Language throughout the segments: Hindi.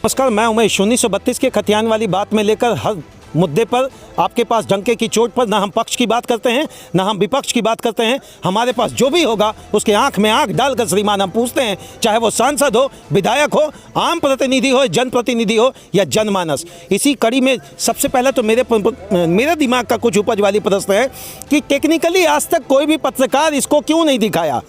नमस्कार, मैं उमेश। 1932 के खतियान वाली बात में लेकर हर मुद्दे पर आपके पास डंके की चोट पर ना हम पक्ष की बात करते हैं ना हम विपक्ष की बात करते हैं। हमारे पास जो भी होगा उसके आंख में आंख डालकर श्रीमान हम पूछते हैं, चाहे वो सांसद हो, विधायक हो, आम प्रतिनिधि हो, जनप्रतिनिधि हो या जनमानस। इसी कड़ी में सबसे पहले तो मेरे दिमाग का कुछ उपज वाली प्रश्न है कि टेक्निकली आज तक कोई भी पत्रकार इसको क्यों नहीं दिखाया।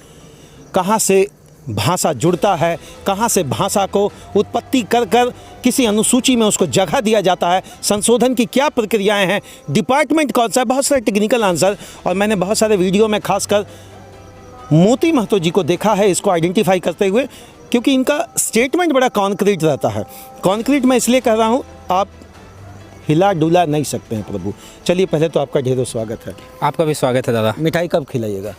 कहाँ से भाषा जुड़ता है, कहाँ से भाषा को उत्पत्ति कर कर किसी अनुसूची में उसको जगह दिया जाता है, संशोधन की क्या प्रक्रियाएं हैं, डिपार्टमेंट कौन सा है, बहुत सारे टेक्निकल आंसर। और मैंने बहुत सारे वीडियो में खासकर मोती महतो जी को देखा है इसको आइडेंटिफाई करते हुए, क्योंकि इनका स्टेटमेंट बड़ा कॉन्क्रीट रहता है। कॉन्क्रीट मैं इसलिए कह रहा हूँ, आप हिला डुला नहीं सकते हैं प्रभु। चलिए, पहले तो आपका ढेरों स्वागत है। आपका भी स्वागत है दादा। मिठाई कब खिलाइएगा?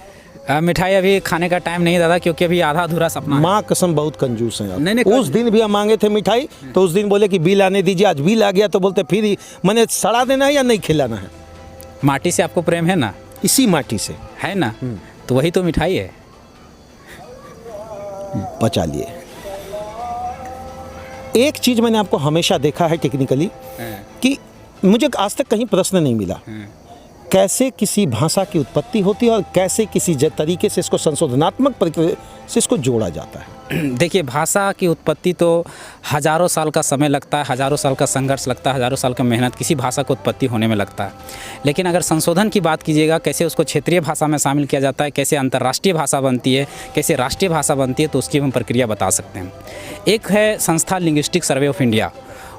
मिठाई अभी खाने का टाइम नहीं दादा, क्योंकि अभी आधा अधूरा सपना है। माँ कसम बहुत कंजूस हैं आप। नहीं, उस दिन भी हम मांगे थे मिठाई तो उस दिन बोले कि बिल आने दीजिए, आज बिल आ गया तो बोलते फिर ही मैंने सड़ा देना है या नहीं खिलाना है। माटी से आपको प्रेम है ना? इसी माटी से है ना, तो वही तो मिठाई है। बचा लिए। एक चीज मैंने आपको हमेशा देखा है टेक्निकली कि मुझे आज तक कहीं प्रश्न नहीं मिला कैसे किसी भाषा की उत्पत्ति होती है और कैसे किसी तरीके से इसको संशोधनात्मक प्रक्रिया से इसको जोड़ा जाता है। देखिए, भाषा की उत्पत्ति तो हज़ारों साल का समय लगता है, हज़ारों साल का संघर्ष लगता है, हज़ारों साल का मेहनत किसी भाषा को उत्पत्ति होने में लगता है। लेकिन अगर संशोधन की बात कीजिएगा, कैसे उसको क्षेत्रीय भाषा में शामिल किया जाता है, कैसे अंतर्राष्ट्रीय भाषा बनती है, कैसे राष्ट्रीय भाषा बनती है, तो उसकी हम प्रक्रिया बता सकते हैं। एक है संस्था लिंग्विस्टिक सर्वे ऑफ इंडिया।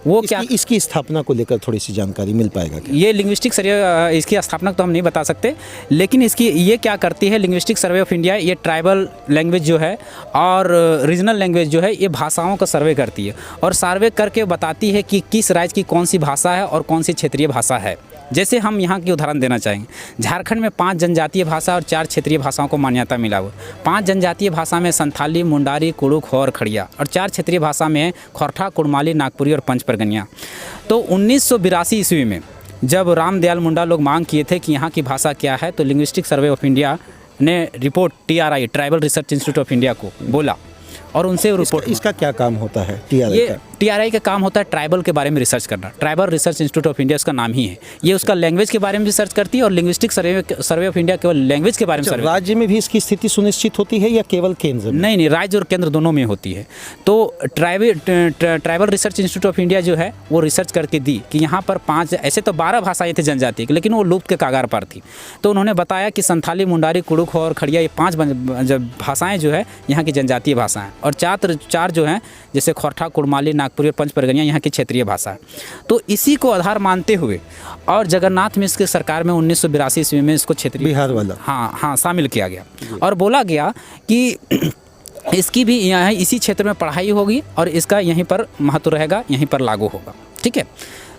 वो क्या इसकी स्थापना को लेकर थोड़ी सी जानकारी मिल पाएगा क्या? ये लिंग्विस्टिक सर्वे, इसकी स्थापना तो हम नहीं बता सकते, लेकिन इसकी ये क्या करती है, लिंग्विस्टिक सर्वे ऑफ इंडिया ये ट्राइबल लैंग्वेज जो है और रीजनल लैंग्वेज जो है, ये भाषाओं का सर्वे करती है और सर्वे करके बताती है कि किस राज्य की कौन सी भाषा है और कौन सी क्षेत्रीय भाषा है। जैसे हम यहाँ की उदाहरण देना चाहेंगे, झारखंड में 5 जनजातीय भाषा और 4 क्षेत्रीय भाषाओं को मान्यता मिला हुआ। 5 जनजातीय भाषा में संथाली, मुंडारी, कुड़ुक, और खड़िया, और 4 क्षेत्रीय भाषा में खोरठा, कुड़माली, नागपुरी और पंच परगनिया। तो 1982 ईस्वी में जब रामदयाल मुंडा लोग मांग किए थे कि यहाँ की भाषा क्या है, तो लिंग्विस्टिक सर्वे ऑफ इंडिया ने report TRI, tribal research institute of India को बोला और उनसे रिपोर्ट। इसका क्या काम होता है? TRI का काम होता है ट्राइबल के बारे में रिसर्च करना। Tribal research institute of India उसका नाम ही है। ये उसका लैंग्वेज के बारे में रिसर्च करती है और लिंग्विस्टिक सर्वे ऑफ इंडिया केवल लैंग्वेज के बारे में सर्वे। राज्य में भी इसकी स्थिति सुनिश्चित होती है या केवल केंद्र में? नहीं, राज्य और केंद्र दोनों में होती है। तो tribal research institute of India जो है वो रिसर्च करके दी कि यहाँ पर 5, ऐसे तो 12 भाषाएं थी जनजाति की, लेकिन वो लुप्त के कागार पर थी। तो उन्होंने बताया कि संथाली, मुंडारी, कुड़ुक और खड़िया, ये 5 भाषाएँ जो है यहाँ की जनजातीय भाषाएँ, और 4 जो हैं जैसे खोरठा, कुड़माली, नागपुरी और पंच परगनिया यहाँ की क्षेत्रीय भाषा है। तो इसी को आधार मानते हुए और जगन्नाथ मिश्र की सरकार में 1982 ईस्वी में इसको क्षेत्रीय बिहार वाला हाँ शामिल किया गया और बोला गया कि इसकी भी यहाँ इसी क्षेत्र में पढ़ाई होगी और इसका यहीं पर महत्व रहेगा, यहीं पर लागू होगा। ठीक है।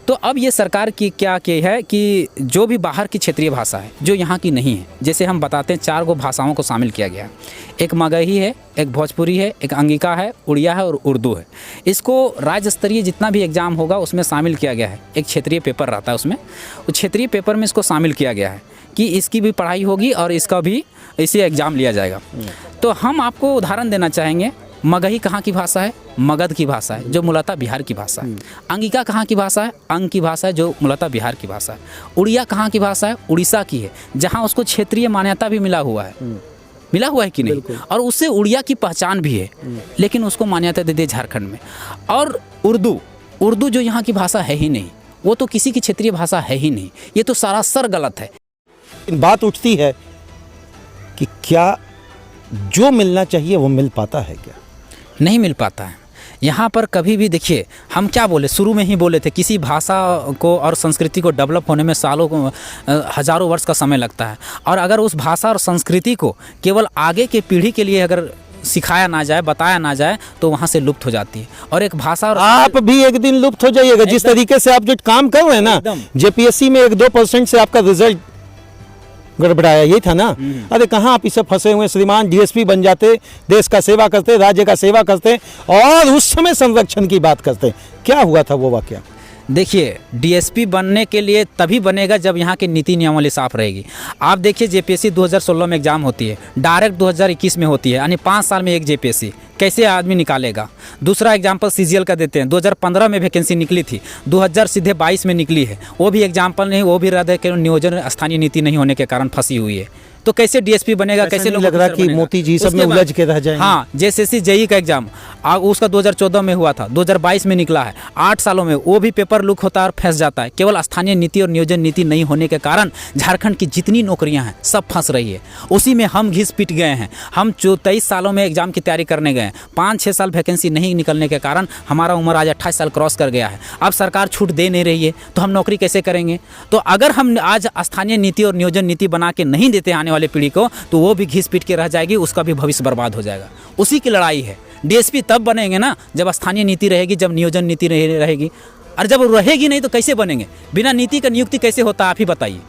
तो अब ये सरकार की क्या है कि जो भी बाहर की क्षेत्रीय भाषा है जो यहाँ की नहीं है, जैसे हम बताते हैं 4 भाषाओं को शामिल किया गया है। एक मगही है, एक भोजपुरी है, एक अंगिका है, उड़िया है और उर्दू है। इसको राज्य स्तरीय जितना भी एग्ज़ाम होगा उसमें शामिल किया गया है। एक क्षेत्रीय पेपर रहता है, उसमें उस क्षेत्रीय पेपर में इसको शामिल किया गया है कि इसकी भी पढ़ाई होगी और इसका भी इसे एग्ज़ाम लिया जाएगा। तो हम आपको उदाहरण देना चाहेंगे। मगही कहाँ की भाषा है? मगध की भाषा है, जो मूलतः बिहार की भाषा है। अंगिका कहाँ की भाषा है? अंग की भाषा है, जो मूलतः बिहार की भाषा है। उड़िया कहाँ की भाषा है? उड़ीसा की है, जहाँ उसको क्षेत्रीय मान्यता भी मिला हुआ है कि नहीं, और उससे उड़िया की पहचान भी है, लेकिन उसको मान्यता दे दी झारखंड में। और उर्दू जो यहाँ की भाषा है ही नहीं, वो तो किसी की क्षेत्रीय भाषा है ही नहीं। ये तो सरासर गलत है। बात उठती है कि क्या जो मिलना चाहिए वो मिल पाता है? क्या नहीं मिल पाता है यहाँ पर कभी भी। देखिए, हम क्या बोले, शुरू में ही बोले थे, किसी भाषा को और संस्कृति को डेवलप होने में सालों हज़ारों वर्ष का समय लगता है। और अगर उस भाषा और संस्कृति को केवल आगे के पीढ़ी के लिए अगर सिखाया ना जाए, बताया ना जाए, तो वहाँ से लुप्त हो जाती है। और एक भाषा और आप भी एक दिन लुप्त हो जाइएगा। जिस तरीके से आप जो काम कर रहे हैं ना, JPSC में 1-2% से आपका रिजल्ट गड़बड़ाया, यही था ना। अरे कहाँ आप इसे फंसे हुए श्रीमान। DSP बन जाते, देश का सेवा करते, राज्य का सेवा करते और उस समय संरक्षण की बात करते। क्या हुआ था वो वाकया? देखिए, डीएसपी बनने के लिए तभी बनेगा जब यहाँ की नीति नियमावली साफ रहेगी। आप देखिए, जेपीएससी 2016 में एग्ज़ाम होती है, डायरेक्ट 2021 में होती है, यानी 5 साल में एक जेपीएससी कैसे आदमी निकालेगा। दूसरा एग्जाम्पल सीजीएल का देते हैं, 2015 में वैकेंसी निकली थी, 2022 में निकली है, वो भी एग्जाम्पल नहीं, वो भी रद्द है कि नियोजन स्थानीय नीति नहीं होने के कारण फंसी हुई है। तो कैसे डीएसपी बनेगा, कैसे लोग लग रहा कि मोती जी सब में उलझ के रह जाएंगे। हाँ, जेएसएससी जेई का एग्जाम उसका 2014 में हुआ था, 2022 में निकला है, 8 सालों में वो भी पेपर लीक होता है और फंस जाता है। केवल स्थानीय नीति और नियोजन नीति नहीं होने के कारण झारखंड की जितनी नौकरियां हैं सब फंस रही है। उसी में हम घिस पिट गए हैं। हम 23 सालों में एग्जाम की तैयारी करने गए, 5-6 साल वैकेंसी नहीं निकलने के कारण हमारा उम्र आज 28 साल क्रॉस कर गया है। अब सरकार छूट दे नहीं रही है तो हम नौकरी कैसे करेंगे। तो अगर हम आज स्थानीय नीति और नियोजन नीति बना के नहीं देते आने वाले पीढ़ी को, तो वो भी घिस पीट के रह जाएगी, उसका भी भविष्य बर्बाद हो जाएगा। उसी की लड़ाई है। डीएसपी तब बनेंगे ना जब स्थानीय नीति रहेगी, जब नियोजन नीति रहेगी, और जब रहेगी नहीं तो कैसे बनेंगे। बिना नीति का नियुक्ति कैसे होता, आप ही बताइए।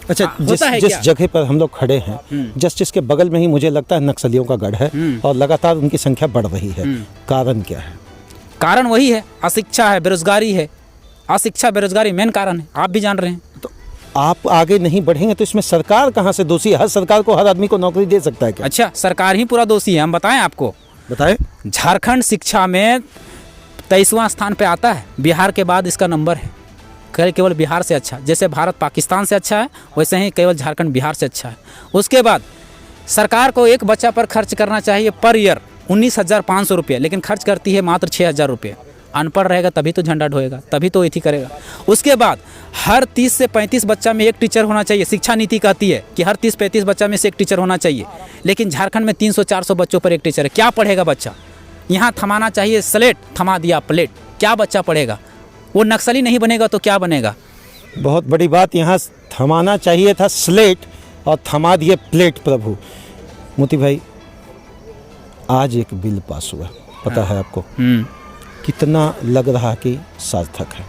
अच्छा, जिस जगह पर हम लोग खड़े हैं, जस्टिस के बगल में ही मुझे लगता है नक्सलियों का गढ़ है और लगातार उनकी संख्या बढ़ रही है। कारण क्या है? कारण वही है, अशिक्षा है, बेरोजगारी है। अशिक्षा बेरोजगारी मेन कारण है, आप भी जान रहे हैं। तो आप आगे नहीं बढ़ेंगे तो इसमें सरकार कहाँ से दोषी है? हर सरकार को हर आदमी को नौकरी दे सकता है क्या? अच्छा, सरकार ही पूरा दोषी है। हम बताएं आपको, बताएं। झारखंड शिक्षा में 23वां स्थान पे आता है, बिहार के बाद इसका नंबर है। केवल बिहार से अच्छा, जैसे भारत पाकिस्तान से अच्छा है, वैसे ही केवल झारखंड बिहार से अच्छा है। उसके बाद सरकार को एक बच्चा पर खर्च करना चाहिए पर ईयर 19,500 रुपये, लेकिन खर्च करती है मात्र 6,000 रुपये। अनपढ़ रहेगा तभी तो झंडा ढोएगा, तभी तो एथी करेगा। उसके बाद हर 30 से 35 बच्चा में एक टीचर होना चाहिए। शिक्षा नीति कहती है कि हर 30-35 बच्चा में से एक टीचर होना चाहिए, लेकिन झारखंड में 300-400 बच्चों पर एक टीचर है। क्या पढ़ेगा बच्चा? यहाँ थमाना चाहिए स्लेट, थमा दिया प्लेट। क्या बच्चा पढ़ेगा? वो नक्सली नहीं बनेगा तो क्या बनेगा? बहुत बड़ी बात, यहाँ थमाना चाहिए था स्लेट और थमा दिए प्लेट। प्रभु मोती भाई, आज एक बिल पास हुआ, पता है आपको? कितना लग रहा कि सार्थक है।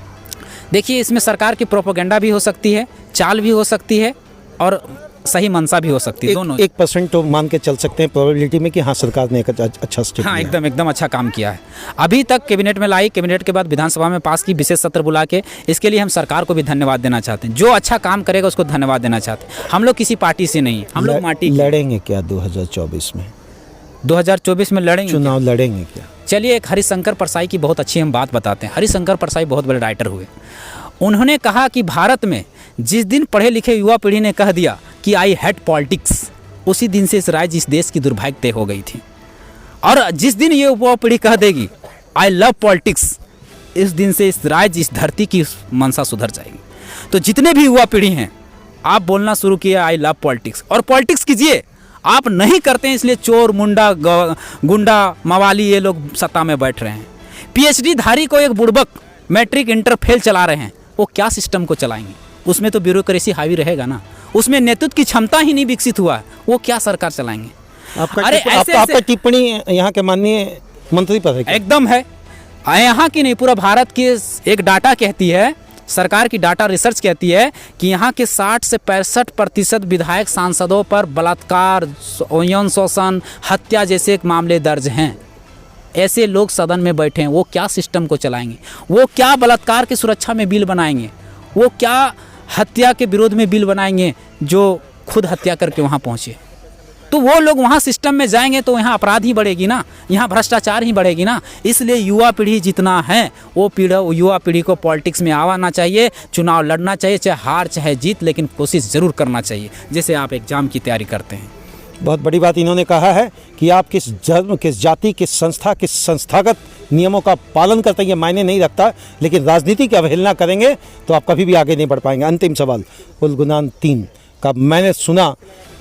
देखिए, इसमें सरकार की प्रोपेगेंडा भी हो सकती है, चाल भी हो सकती है और सही मंशा भी हो सकती है, दोनों। 1% तो मान के चल सकते हैं प्रोबेबिलिटी में कि हाँ, सरकार ने एक अच्छा स्टेप हाँ, एकदम अच्छा काम किया है। अभी तक कैबिनेट में लाई, कैबिनेट के बाद विधानसभा में पास की, विशेष सत्र बुला के। इसके लिए हम सरकार को भी धन्यवाद देना चाहते हैं। जो अच्छा काम करेगा उसको धन्यवाद देना चाहते हैं। हम लोग किसी पार्टी से नहीं, हम लोग माटी। लड़ेंगे क्या 2024 में? 2024 में लड़ेंगे, चुनाव लड़ेंगे क्या? चलिए, एक हरिशंकर परसाई की बहुत अच्छी हम बात बताते हैं। हरिशंकर परसाई बहुत बड़े राइटर हुए। उन्होंने कहा कि भारत में जिस दिन पढ़े लिखे युवा पीढ़ी ने कह दिया कि आई हेट पॉलिटिक्स, उसी दिन से इस राज्य, इस देश की दुर्भाग्य तय हो गई थी। और जिस दिन ये युवा पीढ़ी कह देगी आई लव पॉलिटिक्स, इस दिन से इस राज्य, इस धरती की मंशा सुधर जाएगी। तो जितने भी युवा पीढ़ी हैं, आप बोलना शुरू किए आई लव पॉलिटिक्स, और पॉलिटिक्स कीजिए। आप नहीं करते हैं इसलिए चोर, मुंडा, गुंडा, मवाली ये लोग सत्ता में बैठ रहे हैं। पीएचडी धारी को एक बुड़बक मैट्रिक इंटर फेल चला रहे हैं, वो क्या सिस्टम को चलाएंगे? उसमें तो ब्यूरोक्रेसी हावी रहेगा ना, उसमें नेतृत्व की क्षमता ही नहीं विकसित हुआ है, वो क्या सरकार चलाएंगे? आपका टिप्पणी यहाँ के माननीय मंत्री पर है? एकदम है, यहाँ की नहीं, पूरा भारत की एक डाटा कहती है, सरकार की डाटा रिसर्च कहती है कि यहाँ के 60 से 65% विधायक सांसदों पर बलात्कार, यौन शोषण, हत्या जैसे मामले दर्ज हैं। ऐसे लोग सदन में बैठे हैं, वो क्या सिस्टम को चलाएंगे? वो क्या बलात्कार की सुरक्षा में बिल बनाएंगे? वो क्या हत्या के विरोध में बिल बनाएंगे जो खुद हत्या करके वहाँ पहुँचे? तो वो लोग वहाँ सिस्टम में जाएंगे तो यहाँ अपराध ही बढ़ेगी ना, यहाँ भ्रष्टाचार ही बढ़ेगी ना। इसलिए युवा पीढ़ी जितना है, वो युवा पीढ़ी को पॉलिटिक्स में आना चाहिए, चुनाव लड़ना चाहिए, चाहे हार चाहे जीत, लेकिन कोशिश ज़रूर करना चाहिए, जैसे आप एग्ज़ाम की तैयारी करते हैं। बहुत बड़ी बात इन्होंने कहा है कि आप किस धर्म, किस जाति, किस संस्था, किस संस्थागत नियमों का पालन करते हैं ये मायने नहीं रखता, लेकिन राजनीति की अवहेलना करेंगे तो आप कभी भी आगे नहीं बढ़ पाएंगे। अंतिम सवाल, उलगुलान 3 का मैंने सुना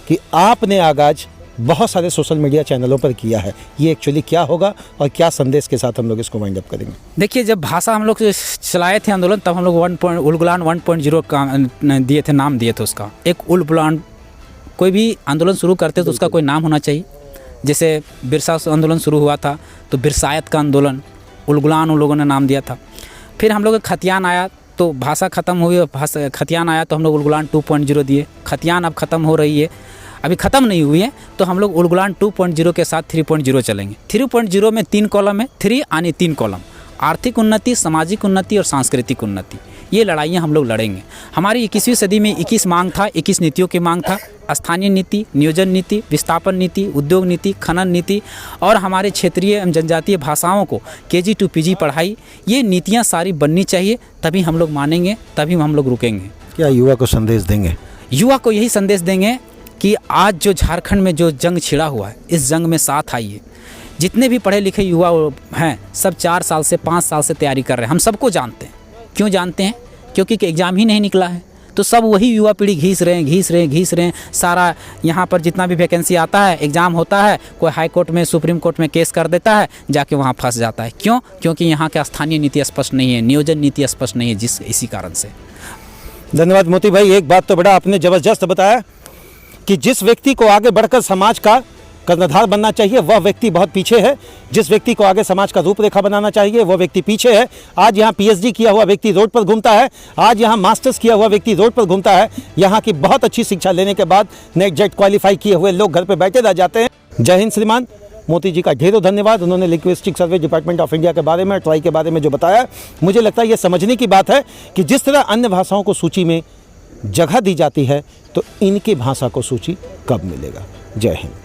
कि आपने आगाज बहुत सारे सोशल मीडिया चैनलों पर किया है, ये एक्चुअली क्या होगा और क्या संदेश के साथ हम लोग इसको वाइंड अप करेंगे? देखिए, जब भाषा हम लोग चलाए थे आंदोलन, तब हम लोग उलगुलान 1.0 का दिए थे, नाम दिए थे उसका। एक उलगुलान, कोई भी आंदोलन शुरू करते तो उसका कोई नाम होना चाहिए। जैसे बिरसा आंदोलन शुरू हुआ था तो बिरसायत का आंदोलन, उलगुलान उन लोगों ने नाम दिया था। फिर हम लोग खतियान आया तो भाषा ख़त्म हुई, खतियान आया तो हम लोग उलगुलान 2.0 दिए। खतियान अब ख़त्म हो रही है, अभी ख़त्म नहीं हुई है, तो हम लोग उलगुलान 2.0 के साथ 3.0 चलेंगे। 3.0 में 3 कॉलम है, 3 यानी 3 कॉलम, आर्थिक उन्नति, सामाजिक उन्नति और सांस्कृतिक उन्नति, ये लड़ाइयाँ हम लोग लड़ेंगे। हमारी 21वीं सदी में 21 मांग था, 21 नीतियों की मांग था। स्थानीय नीति, नियोजन नीति, विस्थापन नीति, उद्योग नीति, खनन नीति और हमारे क्षेत्रीय एवं जनजातीय भाषाओं को KG to PG पढ़ाई, ये नीतियाँ सारी बननी चाहिए, तभी हम लोग मानेंगे, तभी हम लोग रुकेंगे। क्या युवा को संदेश देंगे? युवा को यही संदेश देंगे कि आज जो झारखंड में जो जंग छिड़ा हुआ है, इस जंग में साथ आइए। जितने भी पढ़े लिखे युवा हैं सब 4 साल से 5 साल से तैयारी कर रहे हैं, हम सबको जानते हैं। क्यों जानते हैं? क्योंकि एग्ज़ाम ही नहीं निकला है, तो सब वही युवा पीढ़ी घिस रहे हैं। सारा यहाँ पर जितना भी वैकेंसी आता है, एग्ज़ाम होता है, कोई हाई कोर्ट में, सुप्रीम कोर्ट में केस कर देता है, जाके वहाँ फंस जाता है। क्यों? क्योंकि यहाँ का स्थानीय नीति स्पष्ट नहीं है, नियोजन नीति स्पष्ट नहीं है, इसी कारण से। धन्यवाद मोती भाई। एक बात तो बड़ा आपने ज़बरदस्त बताया कि जिस व्यक्ति को आगे बढ़कर समाज का कर्णधार बनना चाहिए वह व्यक्ति बहुत पीछे है, जिस व्यक्ति को आगे समाज का रूपरेखा बनाना चाहिए वह व्यक्ति पीछे है। आज यहाँ PhD किया हुआ व्यक्ति रोड पर घूमता है, आज यहाँ मास्टर्स किया हुआ व्यक्ति रोड पर घूमता है। यहाँ की बहुत अच्छी शिक्षा लेने के बाद नेट जेट क्वालिफाई किए हुए लोग घर पर बैठे रह जाते हैं। जय हिंद श्रीमान। मोती जी का ढेरों धन्यवाद। उन्होंने linguistic survey department of India के बारे में, ट्राई के बारे में जो बताया, मुझे लगता है ये समझने की बात है कि जिस तरह अन्य भाषाओं को सूची में जगह दी जाती है तो इनकी भाषा को सूची कब मिलेगा। जय हिंद।